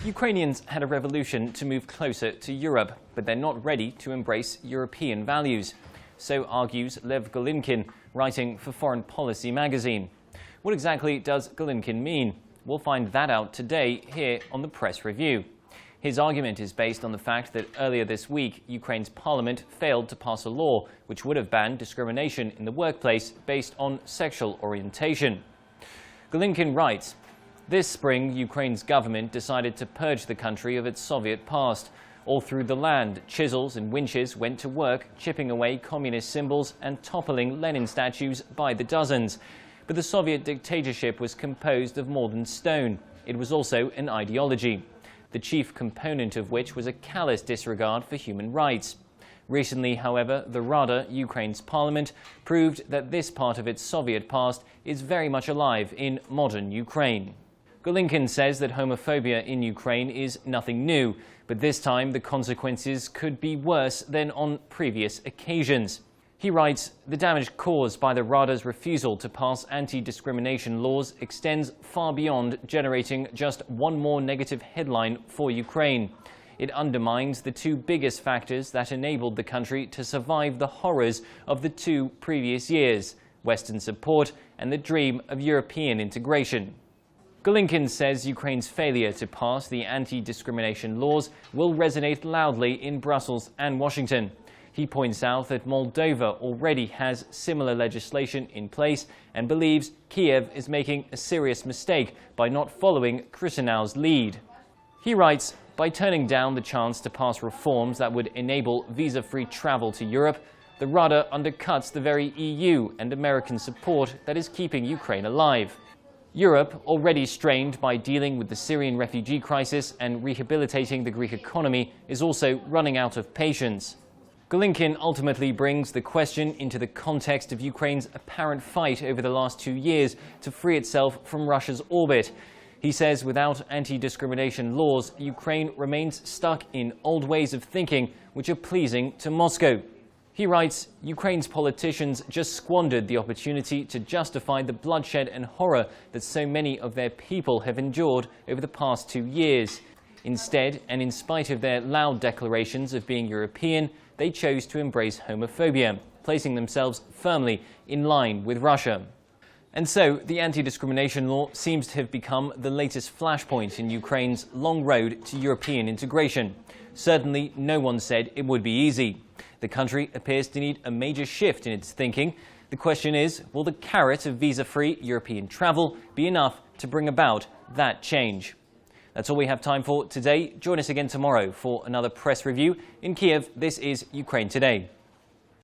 Ukrainians had a revolution to move closer to Europe, but they're not ready to embrace European values. So argues Lev Golinkin, writing for Foreign Policy magazine. What exactly does Golinkin mean? We'll find that out today here on the Press Review. His argument is based on the fact that earlier this week, Ukraine's parliament failed to pass a law which would have banned discrimination in the workplace based on sexual orientation. Golinkin writes, "This spring, Ukraine's government decided to purge the country of its Soviet past. All through the land, chisels and winches went to work, chipping away communist symbols and toppling Lenin statues by the dozens. But the Soviet dictatorship was composed of more than stone. It was also an ideology, the chief component of which was a callous disregard for human rights. Recently, however, the rudder, Ukraine's parliament, proved that this part of its Soviet past is very much alive in modern Ukraine." Golinkin says that homophobia in Ukraine is nothing new, but this time the consequences could be worse than on previous occasions. He writes, "The damage caused by the Rada's refusal to pass anti-discrimination laws extends far beyond generating just one more negative headline for Ukraine. It undermines the two biggest factors that enabled the country to survive the horrors of the 2 previous years, Western support and the dream of European integration." Golinkin says Ukraine's failure to pass the anti-discrimination laws will resonate loudly in Brussels and Washington. He points out that Moldova already has similar legislation in place and believes Kiev is making a serious mistake by not following Chisinau's lead. He writes, "By turning down the chance to pass reforms that would enable visa-free travel to Europe, the rudder undercuts the very EU and American support that is keeping Ukraine alive. Europe, already strained by dealing with the Syrian refugee crisis and rehabilitating the Greek economy, is also running out of patience." Golinkin ultimately brings the question into the context of Ukraine's apparent fight over the last 2 years to free itself from Russia's orbit. He says without anti-discrimination laws, Ukraine remains stuck in old ways of thinking which are pleasing to Moscow. He writes, "Ukraine's politicians just squandered the opportunity to justify the bloodshed and horror that so many of their people have endured over the past 2 years. Instead, and in spite of their loud declarations of being European, they chose to embrace homophobia, placing themselves firmly in line with Russia." And so, the anti-discrimination law seems to have become the latest flashpoint in Ukraine's long road to European integration. Certainly, no one said it would be easy. The country appears to need a major shift in its thinking. The question is, will the carrot of visa-free European travel be enough to bring about that change? That's all we have time for today. Join us again tomorrow for another press review. In Kiev, this is Ukraine Today.